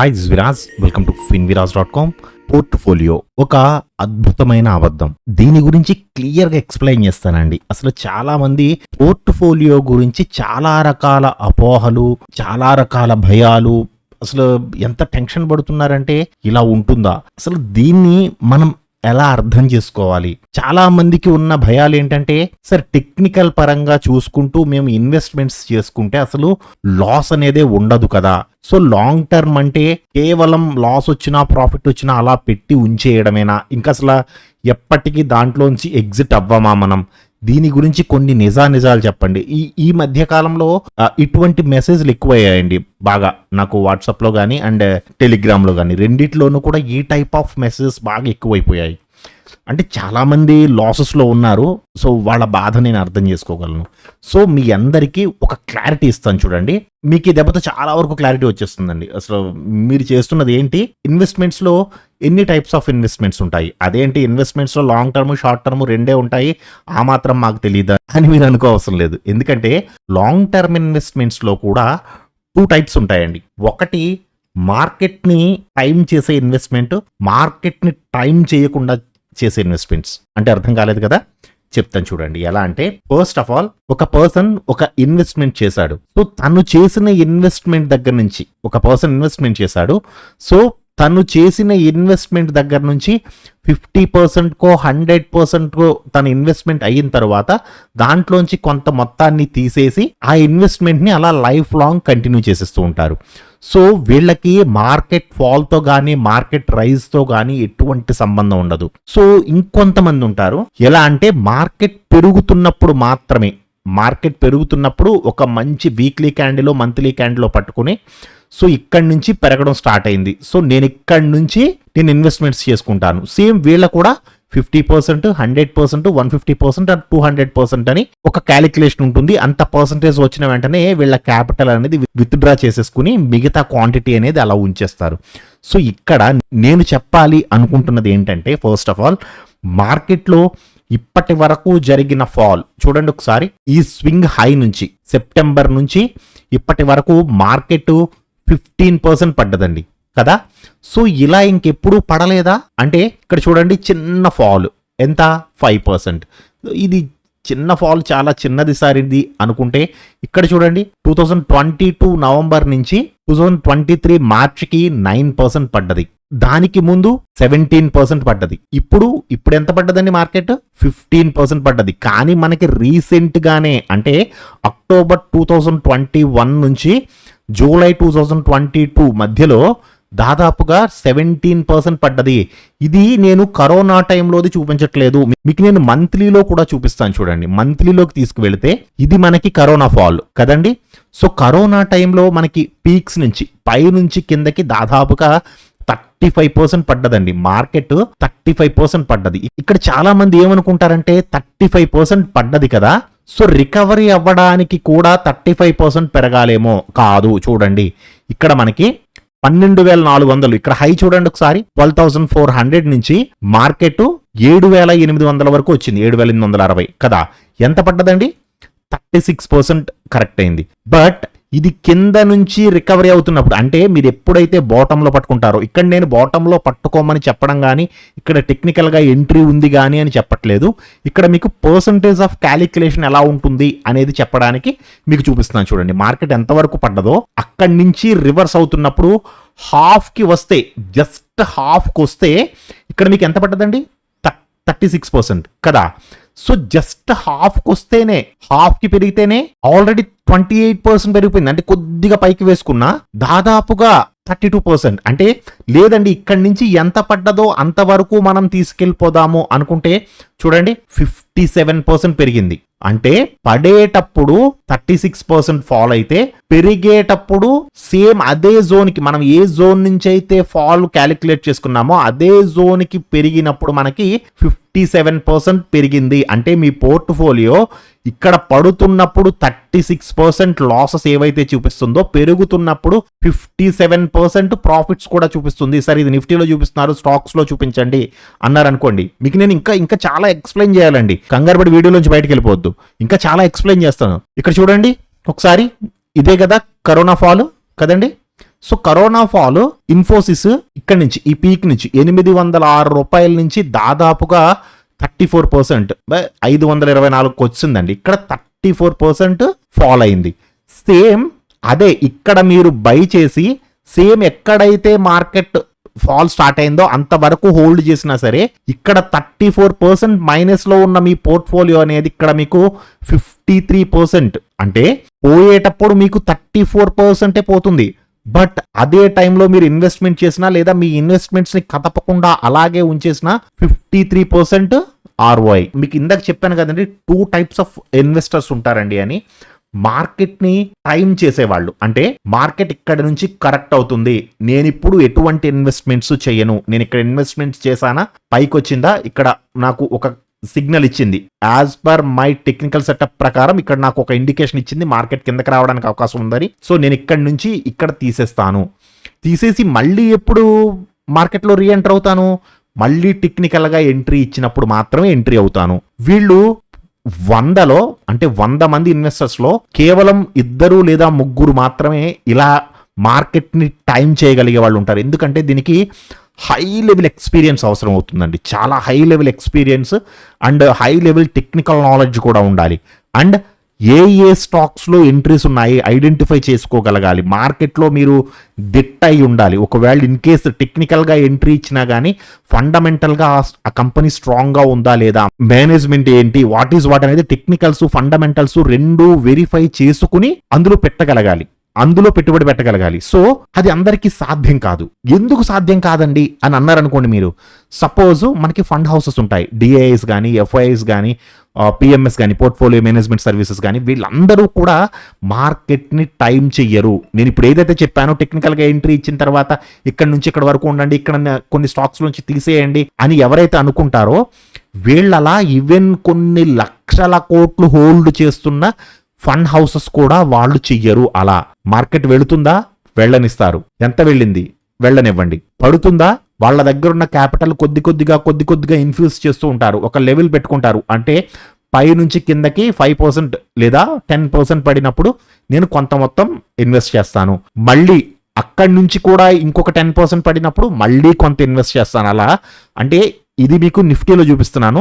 Hi this Viraj, welcome to finviraz.com. Portfolio ఒక అద్భుతమైన అబద్ధం. దీని గురించి క్లియర్గా ఎక్స్ప్లెయిన్ చేస్తానండి. అసలు చాలా మంది పోర్ట్ఫోలియో గురించి చాలా రకాల అపోహలు, చాలా రకాల భయాలు, అసలు ఎంత టెన్షన్ పడుతున్నారంటే ఇలా ఉంటుందా, అసలు దీన్ని మనం ఎలా అర్థం చేసుకోవాలి? చాలా మందికి ఉన్న భయాలు ఏంటంటే, సార్ టెక్నికల్ పరంగా చూసుకుంటూ మేము ఇన్వెస్ట్మెంట్స్ చేసుకుంటే అసలు లాస్ అనేదే ఉండదు కదా, సో లాంగ్ టర్మ్ అంటే కేవలం లాస్ వచ్చినా ప్రాఫిట్ వచ్చినా అలా పెట్టి ఉంచేయడమేనా, ఇంకా అసలు ఎప్పటికీ దాంట్లోంచి ఎగ్జిట్ అవ్వమా మనం? దీని గురించి కొన్ని నిజాలు చెప్పండి. ఈ మధ్య కాలంలో ఇటువంటి మెసేజ్లు ఎక్కువయ్యాయండి బాగా. నాకు వాట్సాప్లో కానీ అండ్ టెలిగ్రామ్లో కానీ రెండిట్లోనూ కూడా ఈ టైప్ ఆఫ్ మెసేజెస్ బాగా ఎక్కువైపోయాయి. అంటే చాలామంది లాసెస్లో ఉన్నారు. సో వాళ్ళ బాధ నేను అర్థం చేసుకోగలను. సో మీ అందరికీ ఒక క్లారిటీ ఇస్తాను చూడండి. మీకు ఈ దెబ్బతో చాలా వరకు క్లారిటీ వచ్చేస్తుందండి. అసలు మీరు చేస్తున్నది ఏంటి, ఇన్వెస్ట్మెంట్స్లో ఎన్ని టైప్స్ ఆఫ్ ఇన్వెస్ట్మెంట్స్ ఉంటాయి, అదేంటి ఇన్వెస్ట్మెంట్స్లో లాంగ్ టర్మ్ షార్ట్ టర్మ్ రెండే ఉంటాయి, ఆ మాత్రం మాకు తెలియదా అని మీరు అనుకోవసరం లేదు. ఎందుకంటే లాంగ్ టర్మ్ ఇన్వెస్ట్మెంట్స్లో కూడా 2 టైప్స్ ఉంటాయండి. ఒకటి మార్కెట్ని టైం చేసే ఇన్వెస్ట్మెంట్, మార్కెట్ని టైం చేయకుండా చేసే ఇన్వెస్ట్మెంట్స్. అంటే అర్థం కాలేదు కదా, చెప్తాను చూడండి. ఎలా అంటే, ఫస్ట్ ఆఫ్ ఆల్ ఒక పర్సన్ ఒక ఇన్వెస్ట్మెంట్ చేశాడు. సో తను చేసిన ఇన్వెస్ట్మెంట్ దగ్గర నుంచి ఒక పర్సన్ ఇన్వెస్ట్మెంట్ చేశాడు. సో తను చేసిన ఇన్వెస్ట్మెంట్ దగ్గర నుంచి 50%కో 100%కో తన ఇన్వెస్ట్మెంట్ అయిన తర్వాత దాంట్లోంచి కొంత మొత్తాన్ని తీసేసి ఆ ఇన్వెస్ట్మెంట్ని అలా లైఫ్ లాంగ్ కంటిన్యూ చేసేస్తూ ఉంటారు. సో వీళ్ళకి మార్కెట్ ఫాల్తో కానీ మార్కెట్ రైజ్తో కానీ ఎటువంటి సంబంధం ఉండదు. సో ఇంకొంతమంది ఉంటారు, ఎలా అంటే మార్కెట్ పెరుగుతున్నప్పుడు మాత్రమే, మార్కెట్ పెరుగుతున్నప్పుడు ఒక మంచి వీక్లీ క్యాండిల్ మంత్లీ క్యాండిల్ పట్టుకుని, సో ఇక్కడి నుంచి పెరగడం స్టార్ట్ అయింది, సో నేను ఇక్కడి నుంచి నేను ఇన్వెస్ట్మెంట్స్ చేసుకుంటాను. సేమ్ వీళ్ళ కూడా 50%, 100%, 150% 200% అని ఒక క్యాలిక్యులేషన్ ఉంటుంది. అంత పర్సంటేజ్ వచ్చిన వెంటనే వీళ్ళ క్యాపిటల్ అనేది విత్డ్రా చేసేసుకుని మిగతా క్వాంటిటీ అనేది అలా ఉంచేస్తారు. సో ఇక్కడ నేను చెప్పాలి అనుకుంటున్నది ఏంటంటే, ఫస్ట్ ఆఫ్ ఆల్ మార్కెట్లో ఇప్పటి వరకు జరిగిన ఫాల్ చూడండి ఒకసారి. ఈ స్వింగ్ హై నుంచి సెప్టెంబర్ నుంచి ఇప్పటి వరకు మార్కెట్ 15% పడ్డదండి కదా. సో ఇలా ఇంకెప్పుడు పడలేదా అంటే, ఇక్కడ చూడండి చిన్న ఫాల్ ఎంత, 5%. ఇది చిన్న ఫాల్, చాలా చిన్నది సార్ ఇది అనుకుంటే, ఇక్కడ చూడండి 2022 నవంబర్ నుంచి 2023 మార్చికి 9% పడ్డది. దానికి ముందు 17% పడ్డది. ఇప్పుడు ఎంత పడ్డదండి మార్కెట్? 15% పడ్డది. కానీ మనకి రీసెంట్ గానే అంటే అక్టోబర్ 2021 నుంచి జూలై 2022 మధ్యలో దాదాపుగా 17% పడ్డది. ఇది నేను కరోనా టైంలోది చూపించట్లేదు, మీకు నేను మంత్లీలో కూడా చూపిస్తాను చూడండి. మంత్లీలోకి తీసుకువెళితే ఇది మనకి కరోనా ఫాల్ కదండి. సో కరోనా టైంలో మనకి పీక్స్ నుంచి పై నుంచి కిందకి దాదాపుగా 35% పడ్డదండి. మార్కెట్ 35% పడ్డది. ఇక్కడ చాలా మంది ఏమనుకుంటారంటే 35% పడ్డది కదా, సో రికవరీ అవ్వడానికి కూడా 35% పెరగాలేమో. కాదు, చూడండి ఇక్కడ మనకి 12,400, ఇక్కడ హై చూడండి ఒకసారి, 12,400 నుంచి మార్కెట్ 7,800 వరకు వచ్చింది, 7,860 కదా. ఎంత పడ్డదండి? 36% కరెక్ట్ అయింది. బట్ ఇది కింద నుంచి రికవరీ అవుతున్నప్పుడు, అంటే మీరు ఎప్పుడైతే బాటంలో పట్టుకుంటారో, ఇక్కడ నేను బాటంలో పట్టుకోమని చెప్పడం కానీ, ఇక్కడ టెక్నికల్గా ఎంట్రీ ఉంది కానీ అని చెప్పట్లేదు. ఇక్కడ మీకు పర్సంటేజ్ ఆఫ్ క్యాలిక్యులేషన్ ఎలా ఉంటుంది అనేది చెప్పడానికి మీకు చూపిస్తున్నాను చూడండి. మార్కెట్ ఎంతవరకు పడ్డదో అక్కడి నుంచి రివర్స్ అవుతున్నప్పుడు హాఫ్కి వస్తే, జస్ట్ హాఫ్కి వస్తే ఇక్కడ మీకు ఎంత పడ్డదండి? 36% కదా. సో జస్ట్ హాఫ్కి వస్తేనే, హాఫ్కి పెరిగితేనే ఆల్రెడీ 28% పెరిగిపోయింది. అంటే కొద్దిగా పైకి వేసుకున్నా దాదాపుగా 32%. అంటే లేదండి ఇక్కడి నుంచి ఎంత పడ్డదో అంతవరకు మనం తీసుకెళ్ళిపోదాము అనుకుంటే చూడండి 57% పెరిగింది. అంటే పడేటప్పుడు 36% ఫాల్ అయితే, పెరిగేటప్పుడు సేమ్ అదే జోన్కి, మనం ఏ జోన్ నుంచి అయితే ఫాల్ క్యాలిక్యులేట్ చేసుకున్నామో అదే జోన్కి పెరిగినప్పుడు మనకి 57% పెరిగింది. అంటే మీ పోర్ట్ఫోలియో ఇక్కడ పడుతున్నప్పుడు 36% లాసెస్ ఏవైతే చూపిస్తుందో, పెరుగుతున్నప్పుడు 57% ప్రాఫిట్స్ కూడా చూపిస్తుంది. సరే ఇది నిఫ్టీలో చూపిస్తున్నారు, స్టాక్స్ లో చూపించండి అన్నారు అనుకోండి, మీకు నేను ఇంకా చాలా ఎక్స్ప్లెయిన్ చేయాలండి. కంగారుపడి వీడియోలోంచి బయటకు వెళ్ళిపోవద్దు, ఇంకా చాలా ఎక్స్ప్లెయిన్ చేస్తాను. ఇక్కడ చూడండి ఒకసారి, ఇదే కదా కరోనా ఫాల్ కదండి. సో కరోనా ఫాల్ ఇన్ఫోసిస్ ఇక్కడ నుంచి ఈ పీక్ నుంచి 806 రూపాయల నుంచి దాదాపుగా 34%, 524కు వచ్చిందండి. ఇక్కడ 34% ఫాల్ అయింది. సేమ్ అదే ఇక్కడ మీరు బై చేసి సేమ్ ఎక్కడైతే మార్కెట్ ఫాల్ స్టార్ట్ అయిందో అంతవరకు హోల్డ్ చేసినా సరే ఇక్కడ 34% మైనస్ లో ఉన్న మీ పోర్ట్ఫోలియో అనేది ఇక్కడ మీకు 53%, అంటే పోయేటప్పుడు మీకు 34% పోతుంది. బట్ అదే టైంలో మీరు ఇన్వెస్ట్మెంట్ చేసినా లేదా మీ ఇన్వెస్ట్మెంట్స్ ని కదపకుండా అలాగే ఉంచేసిన 53% ROI. మీకు ఇందాక చెప్పాను కదండి 2 టైప్స్ ఆఫ్ ఇన్వెస్టర్స్ ఉంటారండి అని. మార్కెట్ ని టైం చేసేవాళ్ళు, అంటే మార్కెట్ ఇక్కడ నుంచి కరెక్ట్ అవుతుంది, నేను ఇప్పుడు ఎటువంటి ఇన్వెస్ట్మెంట్స్ చేయను, నేను ఇక్కడ ఇన్వెస్ట్మెంట్స్ చేశానా, పైకి వచ్చిందా, ఇక్కడ నాకు ఒక సిగ్నల్ ఇచ్చింది, as per my technical setup ప్రకారం ఇక్కడ నాకు ఒక ఇండికేషన్ ఇచ్చింది మార్కెట్ కిందకి రావడానికి అవకాశం ఉందని, సో నేను ఇక్కడ నుంచి ఇక్కడ తీసేస్తాను. తీసేసి మళ్ళీ ఎప్పుడు మార్కెట్లో రీఎంటర్ అవుతాను, మళ్ళీ టెక్నికల్గా ఎంట్రీ ఇచ్చినప్పుడు మాత్రమే ఎంట్రీ అవుతాను. వీళ్ళు 100లో అంటే 100 మంది ఇన్వెస్టర్స్లో కేవలం 2 లేదా 3 మాత్రమే ఇలా మార్కెట్ని టైం చేయగలిగే వాళ్ళు ఉంటారు. ఎందుకంటే దీనికి హై లెవెల్ ఎక్స్పీరియన్స్ అవసరం అవుతుందండి. చాలా high level experience and high level technical knowledge కూడా ఉండాలి. అండ్ ఏ స్టాక్స్లో ఎంట్రీస్ ఉన్నాయి ఐడెంటిఫై చేసుకోగలగాలి. మార్కెట్లో మీరు దిట్ట అయి ఉండాలి. ఒకవేళ ఇన్ కేసు టెక్నికల్గా ఎంట్రీ ఇచ్చినా కానీ ఫండమెంటల్గా ఆ కంపెనీ స్ట్రాంగ్గా ఉందా లేదా, మేనేజ్మెంట్ ఏంటి, వాట్ ఈజ్ వాట్ అనేది టెక్నికల్స్ ఫండమెంటల్స్ రెండు వెరిఫై చేసుకుని అందులో పెట్టగలగాలి, అందులో పెట్టుబడి పెట్టగలగాలి. సో అది అందరికీ సాధ్యం కాదు. ఎందుకు సాధ్యం కాదండి అని అన్నారనుకోండి మీరు, సపోజ్ మనకి ఫండ్ హౌసెస్ ఉంటాయి, డిఐఎస్ కానీ ఎఫ్ఐఎస్ కానీ పిఎంఎస్ కానీ పోర్ట్ఫోలియో మేనేజ్మెంట్ సర్వీసెస్ కానీ, వీళ్ళందరూ కూడా మార్కెట్ని టైం చెయ్యరు. నేను ఇప్పుడు ఏదైతే చెప్పానో టెక్నికల్గా ఎంట్రీ ఇచ్చిన తర్వాత ఇక్కడ నుంచి ఇక్కడ వరకు ఉండండి, ఇక్కడ కొన్ని స్టాక్స్ నుంచి తీసేయండి అని ఎవరైతే అనుకుంటారో వీళ్ళలా ఈవెన్ కొన్ని లక్షల కోట్లు హోల్డ్ చేస్తున్న ఫండ్ హౌసెస్ కూడా వాళ్ళు చెయ్యరు. అలా మార్కెట్ వెళుతుందా, వెళ్ళనిస్తారు, ఎంత వెళ్ళింది వెళ్ళనివ్వండి, పడుతుందా, వాళ్ళ దగ్గర ఉన్న క్యాపిటల్ కొద్ది కొద్దిగా ఇన్ఫ్యూజ్ చేస్తూ ఉంటారు, ఒక లెవెల్ పెట్టుకుంటారు. అంటే పై నుంచి కిందకి 5% లేదా 10% పడినప్పుడు నేను కొంత మొత్తం ఇన్వెస్ట్ చేస్తాను, మళ్ళీ అక్కడి నుంచి కూడా ఇంకొక 10% పడినప్పుడు మళ్ళీ కొంత ఇన్వెస్ట్ చేస్తాను. అలా అంటే ఇది మీకు నిఫ్టీలో చూపిస్తున్నాను.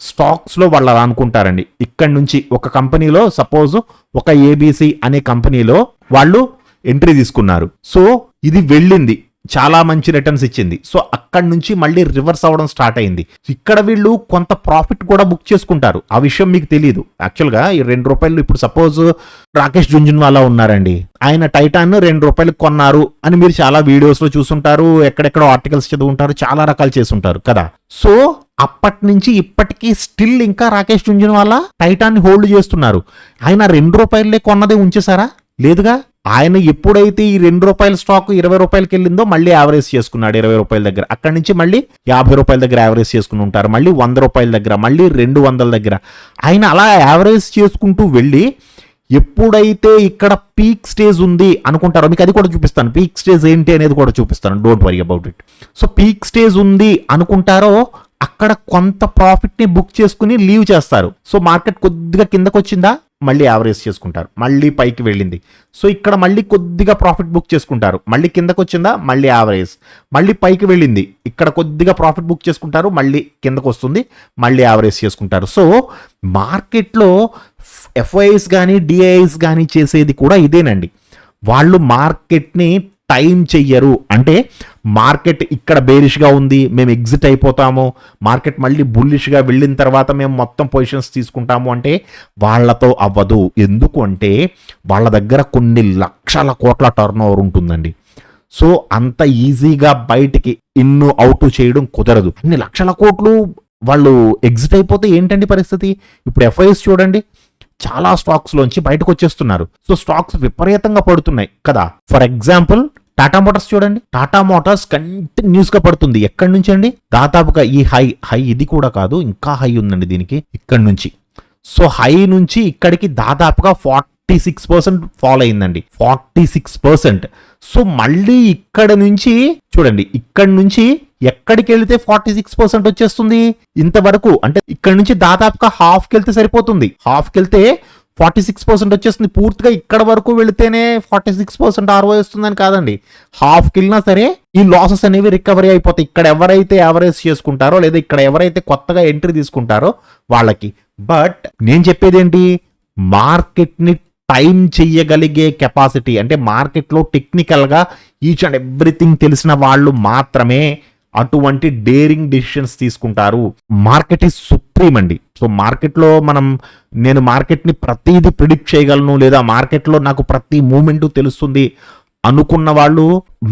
స్టాక్స్లో వాళ్ళు అలా అనుకుంటారండి. ఇక్కడ నుంచి ఒక కంపెనీలో సపోజ్ ఒక ఏబిసి అనే కంపెనీలో వాళ్ళు ఎంట్రీ తీసుకున్నారు. సో ఇది వెళ్ళింది, చాలా మంచి రిటర్న్స్ ఇచ్చింది. సో అక్కడి నుంచి మళ్ళీ రివర్స్ అవ్వడం స్టార్ట్ అయింది. ఇక్కడ వీళ్ళు కొంత ప్రాఫిట్ కూడా బుక్ చేసుకుంటారు. ఆ విషయం మీకు తెలియదు. యాక్చువల్గా ఈ ₹2 ఇప్పుడు సపోజ్ రాకేష్ జుంజున్వాలా ఉన్నారండి, ఆయన టైటాన్ ₹2 కొన్నారు అని మీరు చాలా వీడియోస్ లో చూసుంటారు, ఎక్కడెక్కడో ఆర్టికల్స్ చదువుంటారు, చాలా రకాలు చేసుంటారు కదా. సో అప్పటి నుంచి ఇప్పటికీ స్టిల్ ఇంకా రాకేష్ జుంజున్వాలా టైటాన్ హోల్డ్ చేస్తున్నారు. ఆయన ₹2 కొన్నదే ఉంచేసారా? లేదుగా. ఆయన ఎప్పుడైతే ఈ ₹2 స్టాక్ ₹20 వెళ్ళిందో మళ్ళీ యావరేజ్ చేసుకున్నాడు ₹20 దగ్గర. అక్కడి నుంచి మళ్ళీ ₹50 దగ్గర యావరేజ్ చేసుకుని ఉంటారు, మళ్ళీ ₹100 దగ్గర, మళ్ళీ 200 దగ్గర. ఆయన అలా యావరేజ్ చేసుకుంటూ వెళ్ళి ఎప్పుడైతే ఇక్కడ పీక్ స్టేజ్ ఉంది అనుకుంటారో, మీకు అది కూడా చూపిస్తాను, పీక్ స్టేజ్ ఏంటి అనేది కూడా చూపిస్తాను, don't worry about it. So peak stage ఉంది అనుకుంటారో అక్కడ కొంత ప్రాఫిట్ ని బుక్ చేసుకుని లీవ్ చేస్తారు. సో మార్కెట్ కొద్దిగా కిందకు వచ్చిందా మళ్ళీ యావరేజ్ చేసుకుంటారు, మళ్ళీ పైకి వెళ్ళింది, సో ఇక్కడ మళ్ళీ కొద్దిగా ప్రాఫిట్ బుక్ చేసుకుంటారు, మళ్ళీ కిందకు వచ్చిందా మళ్ళీ యావరేజ్, మళ్ళీ పైకి వెళ్ళింది, ఇక్కడ కొద్దిగా ప్రాఫిట్ బుక్ చేసుకుంటారు, మళ్ళీ కిందకు వస్తుంది, మళ్ళీ యావరేజ్ చేసుకుంటారు. సో మార్కెట్లో ఎఫ్ఐఎస్ కానీ డిఐఎస్ కానీ చేసేది కూడా ఇదేనండి. వాళ్ళు మార్కెట్ని టైం చెయ్యరు. అంటే మార్కెట్ ఇక్కడ బేరిష్గా ఉంది, మేము ఎగ్జిట్ అయిపోతాము, మార్కెట్ మళ్ళీ బుల్లిష్గా వెళ్ళిన తర్వాత మేము మొత్తం పొజిషన్స్ తీసుకుంటాము అంటే వాళ్ళతో అవ్వదు. ఎందుకు అంటే వాళ్ళ దగ్గర కొన్ని లక్షల కోట్ల టర్న్ ఓవర్ ఉంటుందండి. సో అంత ఈజీగా బయటికి ఇన్ను అవుట్ చేయడం కుదరదు. అన్ని లక్షల కోట్లు వాళ్ళు ఎగ్జిట్ అయిపోతే ఏంటండి పరిస్థితి? ఇప్పుడు ఎఫ్ఐఎస్ చూడండి, చాలా స్టాక్స్ లోంచి బయటకు వచ్చేస్తున్నారు. సో స్టాక్స్ విపరీతంగా పడుతున్నాయి కదా. ఫర్ ఎగ్జాంపుల్ టాటా మోటార్స్ చూడండి, టాటా మోటార్స్ కంటిన్యూస్ గా పడుతుంది. ఎక్కడి నుంచి అండి? దాదాపుగా ఈ హై ఇది కూడా కాదు, ఇంకా హై ఉందండి దీనికి ఇక్కడ నుంచి. సో హై నుంచి ఇక్కడికి దాదాపుగా 46% ఫాల్ అయిందండి, 46%. సో మళ్ళీ ఇక్కడ నుంచి చూడండి, ఇక్కడ నుంచి ఎక్కడికి వెళితే 46% వచ్చేస్తుంది ఇంతవరకు. అంటే ఇక్కడ నుంచి దాదాపుగా హాఫ్కి వెళ్తే సరిపోతుంది, హాఫ్కి వెళ్తే 46% వచ్చేస్తుంది. పూర్తిగా ఇక్కడ వరకు వెళితేనే 46% ROI వస్తుందని కాదండి. హాఫ్కి వెళ్ళినా సరే ఈ లాసెస్ అనేవి రికవరీ అయిపోతాయి. ఇక్కడ ఎవరైతే యావరేజ్ చేసుకుంటారో లేదా ఇక్కడ ఎవరైతే కొత్తగా ఎంట్రీ తీసుకుంటారో వాళ్ళకి. బట్ నేను చెప్పేది ఏంటి, మార్కెట్ని టైం చెయ్యగలిగే కెపాసిటీ, అంటే మార్కెట్లో టెక్నికల్గా ఈచ్ అండ్ ఎవ్రీథింగ్ తెలిసిన వాళ్ళు మాత్రమే అటువంటి డేరింగ్ డెసిషన్స్ తీసుకుంటారు. మార్కెట్ ఈజ్ సుప్రీం అండి. సో మార్కెట్లో నేను మార్కెట్ని ప్రతిదీ ప్రిడిక్ట్ చేయగలను లేదా మార్కెట్లో నాకు ప్రతి మూమెంట్ తెలుస్తుంది అనుకున్న వాళ్ళు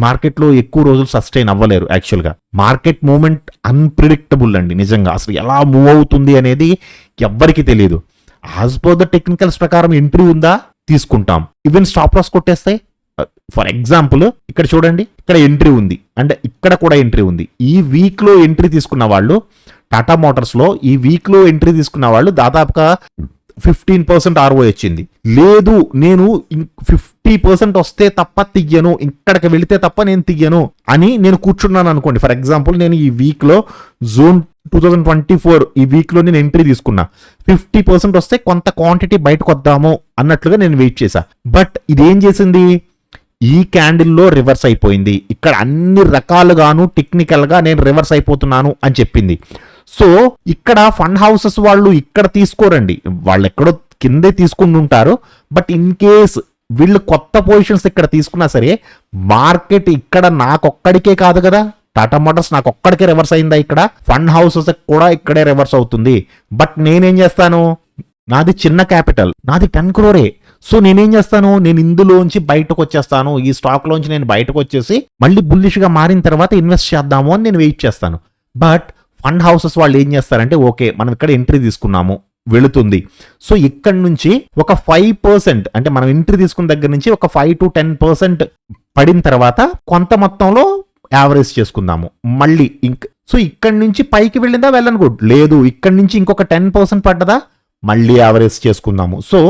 మార్కెట్లో ఎక్కువ రోజులు సస్టైన్ అవ్వలేరు. యాక్చువల్గా మార్కెట్ మూమెంట్ అన్ప్రిడిక్టబుల్ అండి. నిజంగా అసలు ఎలా మూవ్ అవుతుంది అనేది ఎవ్వరికి తెలియదు. యాజ్ పర్ ద టెక్నికల్స్ ప్రకారం ఎంట్రీ ఉందా తీసుకుంటాం, ఈవెన్ స్టాప్ లాస్ కొట్టేస్తాయి. ఫర్ ఎగ్జాంపుల్ ఇక్కడ చూడండి, ఇక్కడ ఎంట్రీ ఉంది అండ్ ఇక్కడ కూడా ఎంట్రీ ఉంది. ఈ వీక్ లో ఎంట్రీ తీసుకున్న వాళ్ళు టాటా మోటార్స్ లో ఈ వీక్ లో ఎంట్రీ తీసుకున్న వాళ్ళు దాదాపుగా 15% ROI వచ్చింది. లేదు నేను 50% వస్తే తప్ప తీయను, ఇక్కడికి వెళితే తప్ప నేను తీయను అని నేను కూర్చున్నాను అనుకోండి. ఫర్ ఎగ్జాంపుల్ నేను ఈ వీక్ లో జూన్ 2024 ఈ వీక్ లో నేను ఎంట్రీ తీసుకున్నా, 50% వస్తే కొంత క్వాంటిటీ బయటకు వద్దాము అన్నట్లుగా నేను వెయిట్ చేశా. బట్ ఇదేం చేసింది, ఈ క్యాండిల్లో రివర్స్ అయిపోయింది. ఇక్కడ అన్ని రకాలుగాను టెక్నికల్ గా నేను రివర్స్ అయిపోతున్నాను అని చెప్పింది. సో ఇక్కడ ఫండ్ హౌసెస్ వాళ్ళు ఇక్కడ తీసుకోరండి, వాళ్ళు ఎక్కడో కిందే తీసుకుని ఉంటారు. బట్ ఇన్ కేస్ వీళ్ళు కొత్త పొజిషన్స్ ఇక్కడ తీసుకున్నా సరే మార్కెట్ ఇక్కడ నాకొక్కడికే కాదు కదా, టాటా మోటార్స్ నాకు ఒక్కడికే రివర్స్ అయిందా, ఇక్కడ ఫండ్ హౌసెస్ కూడా ఇక్కడే రివర్స్ అవుతుంది. బట్ నేనేం చేస్తాను, నాది చిన్న క్యాపిటల్, నాది 10 crore. సో నేనేం చేస్తాను, నేను ఇందులోంచి బయటకు వచ్చేస్తాను, ఈ స్టాక్ లోంచి నేను బయటకు వచ్చేసి మళ్ళీ బుల్లిష్ గా మారిన తర్వాత ఇన్వెస్ట్ చేద్దాము అని నేను వెయిట్ చేస్తాను. బట్ ఫండ్ హౌసెస్ వాళ్ళు ఏం చేస్తారంటే, ఓకే మనం ఇక్కడ ఎంట్రీ తీసుకున్నాము వెళుతుంది, సో ఇక్కడ నుంచి ఒక 5% అంటే మనం ఎంట్రీ తీసుకున్న దగ్గర నుంచి ఒక 5 to 10% పడిన తర్వాత కొంత మొత్తంలో యావరేజ్ చేసుకుందాము మళ్ళీ. సో ఇక్కడి నుంచి పైకి వెళ్ళిందా వెళ్ళను గుడ్, లేదు ఇక్కడి నుంచి ఇంకొక 10% పడ్డదా మళ్ళీ యావరేజ్ చేసుకుందాము. సో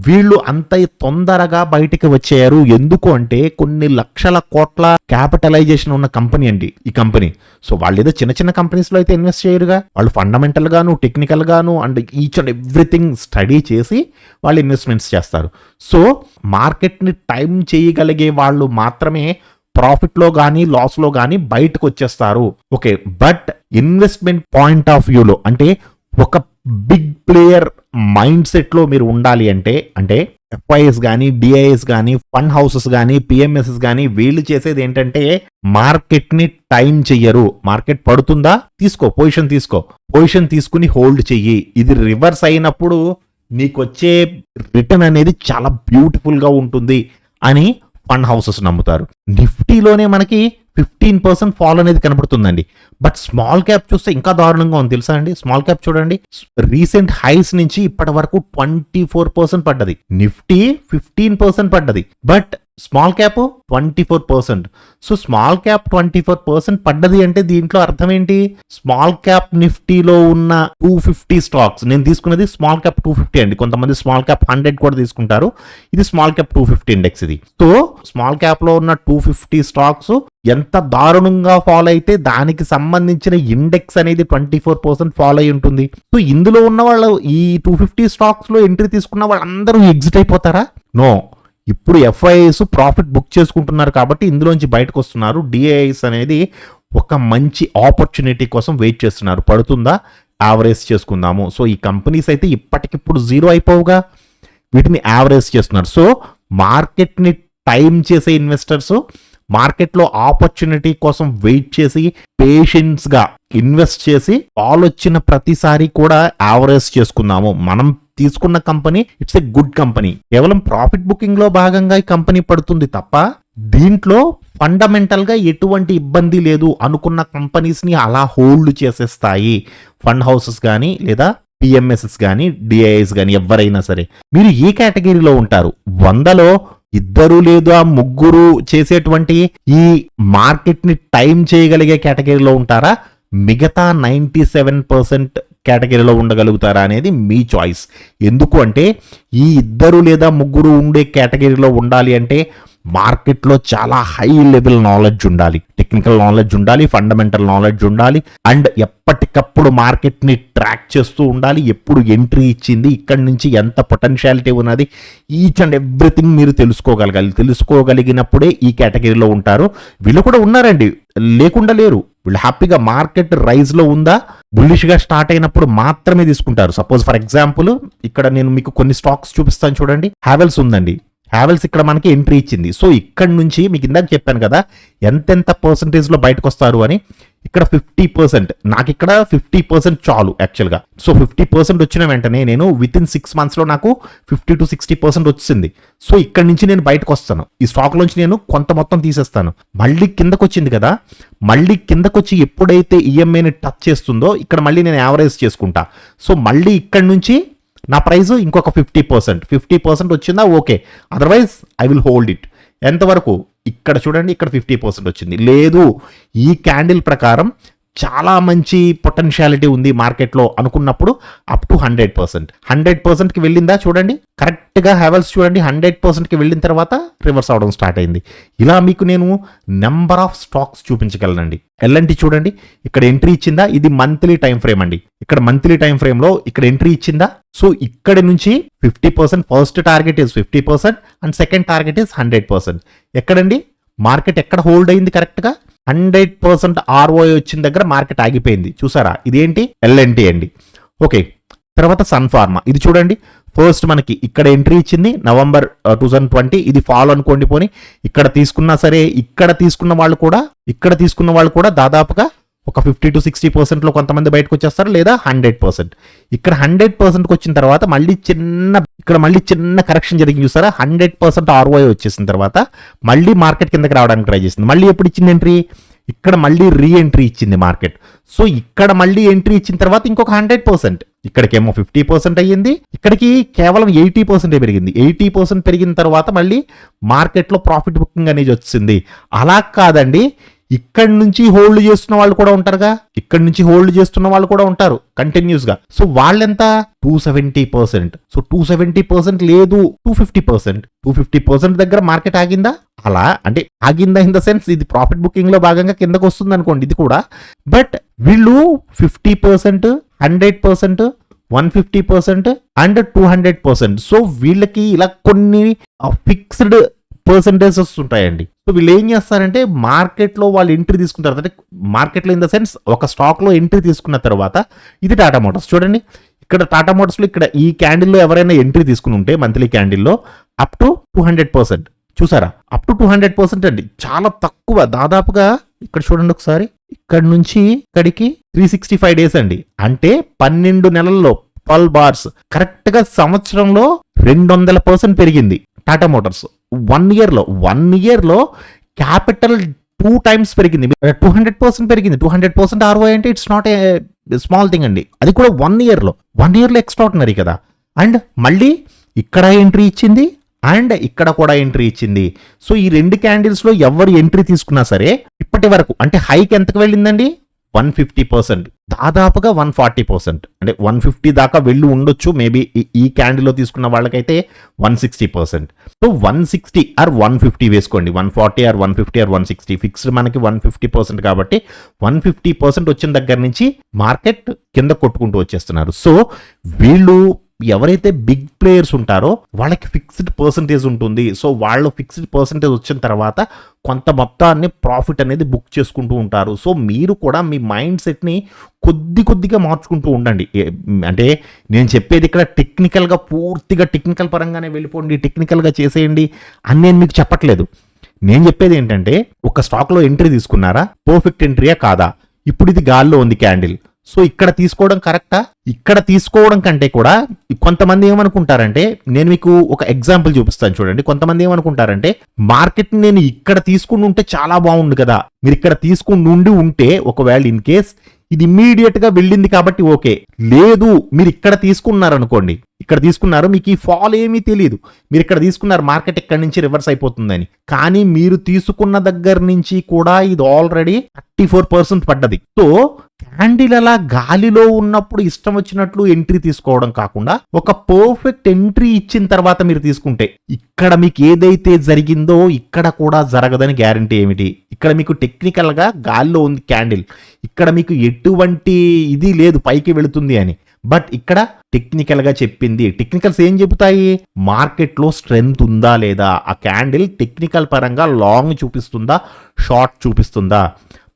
వీళ్ళు అంత తొందరగా బయటికి వచ్చారు ఎందుకు అంటే కొన్ని లక్షల కోట్ల క్యాపిటలైజేషన్ ఉన్న కంపెనీ అండి ఈ కంపెనీ. సో వాళ్ళు ఏదో చిన్న చిన్న కంపెనీస్ లో అయితే ఇన్వెస్ట్ చేయరుగా, వాళ్ళు ఫండమెంటల్ గాను టెక్నికల్ గాను and each and everything study చేసి వాళ్ళు ఇన్వెస్ట్మెంట్స్ చేస్తారు. సో మార్కెట్ ని టైం చేయగలిగే వాళ్ళు మాత్రమే ప్రాఫిట్ లో గానీ లాస్ లో గానీ బయటకు వచ్చేస్తారు. Okay, but investment point of వ్యూలో అంటే ఒక బిగ్ ప్లేయర్ మైండ్ సెట్ లో మీరు ఉండాలి అంటే ఎఫ్ఐఎస్ కానీ డిఐఎస్ కానీ ఫండ్ హౌసెస్ కానీ పిఎంఎస్ఎస్ కానీ వీళ్ళు చేసేది ఏంటంటే మార్కెట్ ని టైం చెయ్యరు. మార్కెట్ పడుతుందా తీసుకో, పొజిషన్ తీసుకుని హోల్డ్ చెయ్యి, ఇది రివర్స్ అయినప్పుడు నీకు వచ్చే రిటర్న్ అనేది చాలా బ్యూటిఫుల్ గా ఉంటుంది అని ఫండ్ హౌసెస్ నమ్ముతారు. నిఫ్టీలోనే మనకి 15% ఫాల్ అనేది కనబడుతుందండి. బట్ స్మాల్ క్యాప్ చూస్తే ఇంకా దారుణంగా ఉంది తెలుసా అండి. స్మాల్ క్యాప్ చూడండి, రీసెంట్ హైస్ నుంచి ఇప్పటి వరకు 24% పడ్డది, నిఫ్టీ 15% పడ్డది, but small cap 24%. So small cap 24% పడ్డది అంటే దీంట్లో అర్థం ఏంటి, స్మాల్ క్యాప్ నిఫ్టీలో ఉన్న 250 స్టాక్స్, నేను తీసుకున్నది స్మాల్ క్యాప్ 250 అండి, కొంతమంది స్మాల్ క్యాప్ 100 కూడా తీసుకుంటారు, ఇది స్మాల్ క్యాప్ 250 ఇండెక్స్ ఇది. సో స్మాల్ క్యాప్ లో ఉన్న 250 స్టాక్స్ ఎంత దారుణంగా ఫాలో అయితే దానికి సంబంధించిన ఇండెక్స్ అనేది 24% ఫాలో అయి ఉంటుంది. సో ఇందులో ఉన్న వాళ్ళు ఈ 250 స్టాక్స్ లో ఎంట్రీ తీసుకున్న వాళ్ళందరూ ఎగ్జిట్ అయిపోతారా? నో, ఇప్పుడు ఎఫ్ఐఐస్ ప్రాఫిట్ బుక్ చేసుకుంటున్నారు కాబట్టి ఇందులోంచి బయటకు వస్తున్నారు. డిఐఐస్ అనేది ఒక మంచి ఆపర్చునిటీ కోసం వెయిట్ చేస్తున్నారు, పడుతుందా యావరేజ్ చేసుకుందాము. సో ఈ కంపెనీస్ అయితే ఇప్పటికిప్పుడు జీరో అయిపోవుగా, వీటిని యావరేజ్ చేస్తున్నారు. సో మార్కెట్ని టైం చేసే ఇన్వెస్టర్స్ మార్కెట్లో ఆపర్చునిటీ కోసం వెయిట్ చేసి పేషెన్స్ గా ఇన్వెస్ట్ చేసి కాల్ వచ్చిన ప్రతిసారి కూడా యావరేజ్ చేసుకుందాము. మనం తీసుకున్న company it's a good company, కేవలం ప్రాఫిట్ బుకింగ్ లో భాగంగా ఈ కంపెనీ పడుతుంది తప్ప దీంట్లో ఫండమెంటల్ గా ఎటువంటి ఇబ్బంది లేదు అనుకున్న కంపెనీస్ ని అలా హోల్డ్ చేసేస్తాయి ఫండ్ హౌసెస్ కానీ లేదా పిఎంఎస్ఎస్ కానీ డిఐఎస్ కానీ ఎవరైనా సరే. మీరు ఏ కేటగిరీలో ఉంటారు? 100లో 2 లేదా 3 చేసేటువంటి ఈ మార్కెట్ ని టైం చేయగలిగే కేటగిరీలో ఉంటారా? మిగతా 97% కేటగిరీలో ఉండగలుగుతారా అనేది మీ చాయిస్. ఎందుకు అంటే ఈ ఇద్దరు లేదా ముగ్గురు ఉండే కేటగిరీలో ఉండాలి అంటే మార్కెట్లో చాలా హై లెవెల్ నాలెడ్జ్ ఉండాలి, టెక్నికల్ నాలెడ్జ్ ఉండాలి, ఫండమెంటల్ నాలెడ్జ్ ఉండాలి, అండ్ ఎప్పటికప్పుడు మార్కెట్ని ట్రాక్ చేస్తూ ఉండాలి. ఎప్పుడు ఎంట్రీ ఇచ్చింది, ఇక్కడి నుంచి ఎంత పొటెన్షియాలిటీ ఉన్నది, ఈచ్ అండ్ ఎవ్రీథింగ్ మీరు తెలుసుకోగలిగినప్పుడే ఈ కేటగిరీలో ఉంటారు. వీళ్ళు కూడా ఉన్నారండి, లేకుండా లేరు. వీళ్ళు హ్యాపీగా మార్కెట్ రైజ్లో ఉందా, బుల్లిష్గా స్టార్ట్ అయినప్పుడు మాత్రమే తీసుకుంటారు. సపోజ్ ఫర్ ఎగ్జాంపుల్ ఇక్కడ నేను మీకు కొన్ని స్టాక్స్ చూపిస్తాను చూడండి. హ్యావెల్స్ ఉందండి, హ్యావెల్స్ ఇక్కడ మనకి ఎంట్రీ ఇచ్చింది. సో ఇక్కడ నుంచి మీకు ఇందాక చెప్పాను కదా ఎంతెంత పర్సంటేజ్లో బయటకు వస్తారు అని. ఇక్కడ 50%, నాకు ఇక్కడ 50% చాలు యాక్చువల్గా. సో 50% వచ్చిన వెంటనే నేను వితిన్ 6 monthsలో నాకు 50 to 60% వచ్చింది. సో ఇక్కడ నుంచి నేను బయటకు వస్తాను, ఈ స్టాక్లోంచి నేను కొంత మొత్తం తీసేస్తాను. మళ్ళీ కిందకు వచ్చింది కదా, మళ్ళీ కిందకు వచ్చి ఎప్పుడైతే ఈఎంఐని టచ్ చేస్తుందో ఇక్కడ మళ్ళీ నేను యావరేజ్ చేసుకుంటా. సో మళ్ళీ ఇక్కడ నుంచి నా ప్రైస్ ఇంకొక 50% వచ్చిందా okay, otherwise I will hold it. ఎంతవరకు? ఇక్కడ చూడండి, ఇక్కడ 50% వచ్చింది. లేదు ఈ క్యాండిల్ ప్రకారం చాలా మంచి పొటెన్షియాలిటీ ఉంది మార్కెట్లో అనుకున్నప్పుడు అప్ టు 100%కి వెళ్ళిందా చూడండి. కరెక్ట్గా హ్యావెల్స్ చూడండి 100%కి వెళ్ళిన తర్వాత రివర్స్ అవడం స్టార్ట్ అయింది. ఇలా మీకు నేను నెంబర్ ఆఫ్ స్టాక్స్ చూపించగలనండి. ఎల్ఎన్టీ చూడండి, ఇక్కడ ఎంట్రీ ఇచ్చిందా, ఇది మంత్లీ టైం ఫ్రేమ్ అండి. ఇక్కడ మంత్లీ టైం ఫ్రేమ్లో ఇక్కడ ఎంట్రీ ఇచ్చిందా. సో ఇక్కడ నుంచి 50%, first target is 50% and second target is 100%. ఎక్కడండి మార్కెట్ ఎక్కడ హోల్డ్ అయింది కరెక్ట్గా? 100% ROI వచ్చిన దగ్గర మార్కెట్ ఆగిపోయింది. చూసారా, ఇదేంటి? ఎల్ఎన్టీ అండి. ఓకే, తర్వాత సన్ ఫార్మా, ఇది చూడండి ఫస్ట్ మనకి ఇక్కడ ఎంట్రీ ఇచ్చింది నవంబర్ 2020. ఇది ఫాల్ అనుకోండి పోని, ఇక్కడ తీసుకున్నా సరే ఇక్కడ తీసుకున్న వాళ్ళు కూడా దాదాపుగా ఒక 50 to 60%లో కొంతమంది బయటకు వచ్చేస్తారు, లేదా 100%. ఇక్కడ 100%కి వచ్చిన తర్వాత మళ్ళీ చిన్న కరెక్షన్ జరిగింది చూసారా. 100% ROI వచ్చేసిన తర్వాత మళ్ళీ మార్కెట్ కిందకి రావడానికి ట్రై చేసింది. మళ్ళీ ఎప్పుడు ఇచ్చింది ఎంట్రీ? ఇక్కడ మళ్ళీ రీ ఎంట్రీ ఇచ్చింది మార్కెట్. సో ఇక్కడ మళ్ళీ ఎంట్రీ ఇచ్చిన తర్వాత ఇంకొక 100%, ఇక్కడికేమో 50% అయ్యింది, ఇక్కడికి కేవలం 80% పెరిగింది. 80% పెరిగిన తర్వాత మళ్ళీ మార్కెట్లో ప్రాఫిట్ బుకింగ్ అనేది వచ్చింది. అలా కాదండి, ఇక్కడి నుంచి హోల్డ్ చేస్తున్న వాళ్ళు కూడా ఉంటారు కంటిన్యూస్ గా. సో వాళ్ళెంత? 270%. సో 270% లేదు, 250% దగ్గర మార్కెట్ ఆగిందా? అలా అంటే ఆగిందా ఇన్ ద సెన్స్ ఇది ప్రాఫిట్ బుకింగ్ లో భాగంగా కిందకు వస్తుంది అనుకోండి ఇది కూడా. బట్ వీళ్ళు 50%, 100%, 150% అండ్ 200%. సో వీళ్ళకి ఇలా కొన్ని ఫిక్స్డ్ పర్సంటేజెస్ ఉంటాయండి. సో వీళ్ళు ఏం చేస్తారంటే మార్కెట్లో వాళ్ళు ఎంట్రీ తీసుకుంటారు. అంటే మార్కెట్లో ఇన్ ద సెన్స్ ఒక స్టాక్లో ఎంట్రీ తీసుకున్న తర్వాత, ఇది టాటా మోటార్స్ చూడండి, ఇక్కడ టాటా మోటార్స్లో ఇక్కడ ఈ క్యాండిల్లో ఎవరైనా ఎంట్రీ తీసుకుని ఉంటే మంత్లీ క్యాండిల్లో అప్ టు 200%. చూసారా, అప్ టు 200% అండి, చాలా తక్కువ. దాదాపుగా ఇక్కడ చూడండి ఒకసారి, ఇక్కడ నుంచి ఇక్కడికి 365 days అండి, అంటే 12 నెలల్లో 12 bars, కరెక్ట్గా సంవత్సరంలో 200% పెరిగింది టాటా మోటార్స్. 1 yearలో క్యాపిటల్ 2 times పెరిగింది, 200% పెరిగింది. 200% ROI అంటే it's not a small thing అండి. అది కూడా 1 yearలో ఎక్స్ట్రాడినరీ కదా. అండ్ మళ్ళీ ఇక్కడ ఎంట్రీ ఇచ్చింది అండ్ ఇక్కడ కూడా ఎంట్రీ ఇచ్చింది. సో ఈ 2 క్యాండిల్స్లో ఎవరు ఎంట్రీ తీసుకున్నా సరే ఇప్పటి వరకు అంటే హైకి ఎంతకు వెళ్ళిందండి? 150%, దాదాపుగా 140%, అంటే 150 దాకా వెళ్ళి ఉండొచ్చు మేబీ. ఈ క్యాండిల్లో తీసుకున్న వాళ్ళకైతే 160%. సో 160 or 150 వేసుకోండి, 140 or 150 or 160, ఫిక్స్డ్ మనకి 150% కాబట్టి 150% వచ్చిన దగ్గర నుంచి మార్కెట్ కింద కొట్టుకుంటూ వచ్చేస్తున్నారు. సో వీళ్ళు ఎవరైతే బిగ్ ప్లేయర్స్ ఉంటారో వాళ్ళకి ఫిక్స్డ్ పర్సంటేజ్ ఉంటుంది. సో వాళ్ళు ఫిక్స్డ్ పర్సంటేజ్ వచ్చిన తర్వాత కొంత మొత్తాన్ని ప్రాఫిట్ అనేది బుక్ చేసుకుంటూ ఉంటారు. సో మీరు కూడా మీ మైండ్ సెట్ని కొద్దిగా మార్చుకుంటూ ఉండండి. అంటే నేను చెప్పేది ఇక్కడ టెక్నికల్గా పూర్తిగా టెక్నికల్ పరంగానే వెళ్ళిపోండి, టెక్నికల్గా చేసేయండి అని నేను మీకు చెప్పట్లేదు. నేను చెప్పేది ఏంటంటే ఒక స్టాక్లో ఎంట్రీ తీసుకున్నారా, పర్ఫెక్ట్ ఎంట్రీయా కాదా? ఇప్పుడు ఇది గాల్లో ఉంది క్యాండిల్, సో ఇక్కడ తీసుకోవడం కరెక్టా? ఇక్కడ తీసుకోవడం కంటే కూడా కొంతమంది ఏమనుకుంటారంటే, నేను మీకు ఒక ఎగ్జాంపుల్ చూపిస్తాను చూడండి. కొంతమంది ఏమనుకుంటారంటే మార్కెట్ నేను ఇక్కడ తీసుకుని ఉంటే చాలా బాగుండు కదా, మీరు ఇక్కడ తీసుకుని ఉంటే ఒకవేళ ఇన్ కేస్ ఇది ఇమ్మీడియట్ గా వెళ్ళింది కాబట్టి ఓకే, లేదు మీరు ఇక్కడ తీసుకున్నారనుకోండి, ఇక్కడ తీసుకున్నారు, మీకు ఈ ఫాల్ ఏమీ తెలియదు. మీరు ఇక్కడ తీసుకున్నారు మార్కెట్ ఎక్కడి నుంచి రివర్స్ అయిపోతుందని, కానీ మీరు తీసుకున్న దగ్గర నుంచి కూడా ఇది ఆల్రెడీ 34% పడ్డది. సో క్యాండిల్ అలా గాలిలో ఉన్నప్పుడు ఇష్టం వచ్చినట్లు ఎంట్రీ తీసుకోవడం కాకుండా ఒక పర్ఫెక్ట్ ఎంట్రీ ఇచ్చిన తర్వాత మీరు తీసుకుంటే ఇక్కడ మీకు ఏదైతే జరిగిందో ఇక్కడ కూడా జరగదని గ్యారంటీ ఏమిటి? ఇక్కడ మీకు టెక్నికల్ గా గాలిలో ఉంది క్యాండిల్, ఇక్కడ మీకు ఎటువంటి ఇది లేదు పైకి వెళుతుంది అని. బట్ ఇక్కడ టెక్నికల్ గా చెప్పింది, టెక్నికల్స్ ఏం చెబుతాయి? మార్కెట్ లో స్ట్రెంగ్త్ ఉందా లేదా, ఆ క్యాండిల్ టెక్నికల్ పరంగా లాంగ్ చూపిస్తుందా, షార్ట్ చూపిస్తుందా,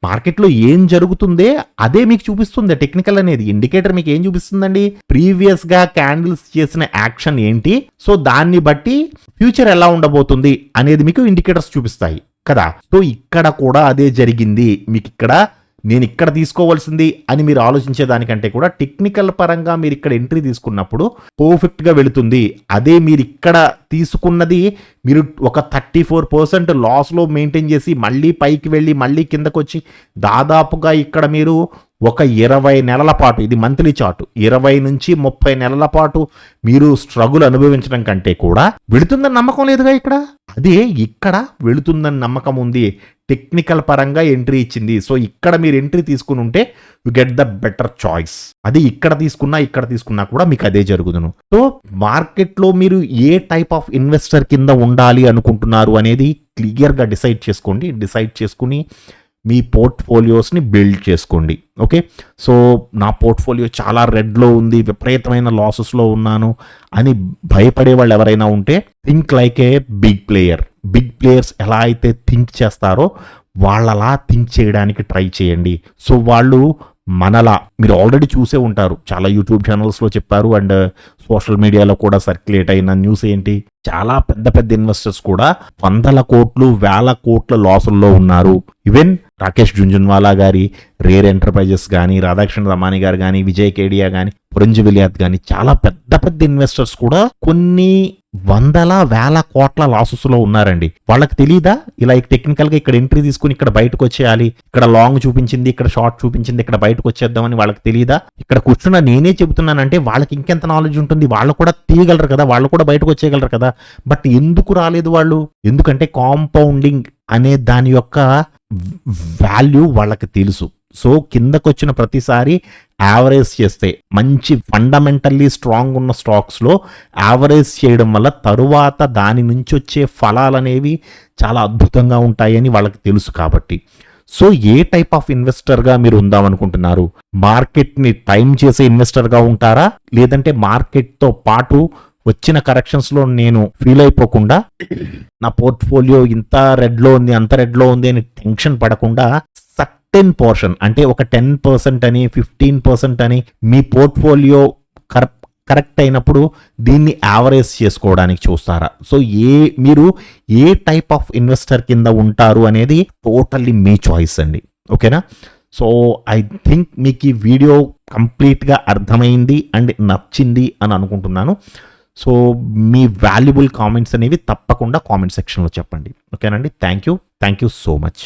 మార్కెట్లో ఏం జరుగుతుందే అదే మీకు చూపిస్తుంది. టెక్నికల్ అనేది ఇండికేటర్ మీకు ఏం చూపిస్తుందండి? ప్రీవియస్ గా క్యాండిల్స్ చేసిన యాక్షన్ ఏంటి, సో దాన్ని బట్టి ఫ్యూచర్ ఎలా ఉండబోతుంది అనేది మీకు ఇండికేటర్స్ చూపిస్తాయి కదా. సో ఇక్కడ కూడా అదే జరిగింది. మీకు ఇక్కడ నేను ఇక్కడ తీసుకోవాల్సింది అని మీరు ఆలోచించే దానికంటే కూడా టెక్నికల్ పరంగా మీరు ఇక్కడ ఎంట్రీ తీసుకున్నప్పుడు పర్ఫెక్ట్ గా వెళుతుంది. అదే మీరు ఇక్కడ తీసుకున్నది మీరు ఒక 34% లాస్లో మెయింటైన్ చేసి మళ్ళీ పైకి వెళ్ళి మళ్ళీ కిందకు వచ్చి దాదాపుగా ఇక్కడ మీరు ఒక 20 నెలల పాటు, ఇది మంత్లీ చార్ట్, 20 నుంచి 30 నెలల పాటు మీరు స్ట్రగుల్ అనుభవించడం కంటే కూడా వెళుతుందని నమ్మకం లేదుగా ఇక్కడ. అదే ఇక్కడ వెళుతుందని నమ్మకం ఉంది, టెక్నికల్ పరంగా ఎంట్రీ ఇచ్చింది. సో ఇక్కడ మీరు ఎంట్రీ తీసుకుని ఉంటే you get the better choice. అది ఇక్కడ తీసుకున్నా కూడా మీకు అదే జరుగుతును. సో మార్కెట్లో మీరు ఏ టైప్ ఆఫ్ ఇన్వెస్టర్ కింద ఉండాలి అనుకుంటున్నారు అనేది క్లియర్గా డిసైడ్ చేసుకోండి. డిసైడ్ చేసుకుని మీ పోర్ట్ఫోలియోస్ని బిల్డ్ చేసుకోండి. ఓకే, సో నా పోర్ట్ఫోలియో చాలా రెడ్లో ఉంది, విపరీతమైన లాసెస్లో ఉన్నాను అని భయపడే వాళ్ళు ఎవరైనా ఉంటే think like a big player. Big players ఎలా అయితే థింక్ చేస్తారో వాళ్ళలా థింక్ చేయడానికి ట్రై చేయండి. సో వాళ్ళు మనలా, మీరు ఆల్రెడీ చూసే ఉంటారు, చాలా యూట్యూబ్ ఛానల్స్లో చెప్పారు అండ్ సోషల్ మీడియాలో కూడా సర్క్యులేట్ అయిన న్యూస్ ఏంటి, చాలా పెద్ద పెద్ద ఇన్వెస్టర్స్ కూడా 100 కోట్లు 1000 కోట్ల లాసుల్లో ఉన్నారు. ఈవెన్ రాకేష్ జుంజున్వాలా గారి రేర్ ఎంటర్ప్రైజెస్ కానీ, రాధాకృష్ణ రమాని గారు కానీ, విజయ్ కేడియా కానీ, పురంజి విలియాత్ కానీ, చాలా పెద్ద పెద్ద ఇన్వెస్టర్స్ కూడా కొన్ని 100,000 కోట్ల లాసెస్లో ఉన్నారండి. వాళ్ళకి తెలీదా ఇలా టెక్నికల్గా ఇక్కడ ఎంట్రీ తీసుకుని ఇక్కడ బయటకు వచ్చేయాలి, ఇక్కడ లాంగ్ చూపించింది, ఇక్కడ షార్ట్ చూపించింది, ఇక్కడ బయటకు వచ్చేద్దామని వాళ్ళకి తెలీదా? ఇక్కడ కూర్చున్న నేనే చెబుతున్నానంటే వాళ్ళకి ఇంకెంత నాలెడ్జ్ ఉంటుంది, వాళ్ళు కూడా తీయగలరు కదా, వాళ్ళు కూడా బయటకు వచ్చేయగలరు కదా. బట్ ఎందుకు రాలేదు వాళ్ళు? ఎందుకంటే కాంపౌండింగ్ అనే దాని యొక్క వాల్యూ వాళ్ళకి తెలుసు. సో కిందకు వచ్చిన ప్రతిసారి యావరేజ్ చేస్తే, మంచి ఫండమెంటల్లీ స్ట్రాంగ్ ఉన్న స్టాక్స్లో యావరేజ్ చేయడం వల్ల తరువాత దాని నుంచి వచ్చే ఫలాలు అనేవి చాలా అద్భుతంగా ఉంటాయని వాళ్ళకి తెలుసు. కాబట్టి సో ఏ టైప్ ఆఫ్ ఇన్వెస్టర్గా మీరు ఉందామనుకుంటున్నారు? మార్కెట్ని టైం చేసే ఇన్వెస్టర్గా ఉంటారా, లేదంటే మార్కెట్తో పాటు వచ్చిన కరెక్షన్స్లో నేను ఫీల్ అయిపోకుండా నా పోర్ట్ఫోలియో ఇంత రెడ్లో ఉంది అంత రెడ్లో ఉంది అని టెన్షన్ పడకుండా 10% అంటే ఒక 10% అని 15% అని మీ పోర్ట్ఫోలియో కరెక్ట్ అయినప్పుడు దీన్ని యావరేజ్ చేసుకోవడానికి చూస్తారా? సో మీరు ఏ టైప్ ఆఫ్ ఇన్వెస్టర్ కింద ఉంటారు అనేది టోటల్లీ మీ చాయిస్ అండి. ఓకేనా? సో ఐ థింక్ మీకు ఈ వీడియో కంప్లీట్గా అర్థమైంది అండ్ నచ్చింది అని అనుకుంటున్నాను. సో మీ వాల్యుబుల్ కామెంట్స్ అనేవి తప్పకుండా కామెంట్ సెక్షన్లో చెప్పండి. ఓకేనండి? Thank you so much.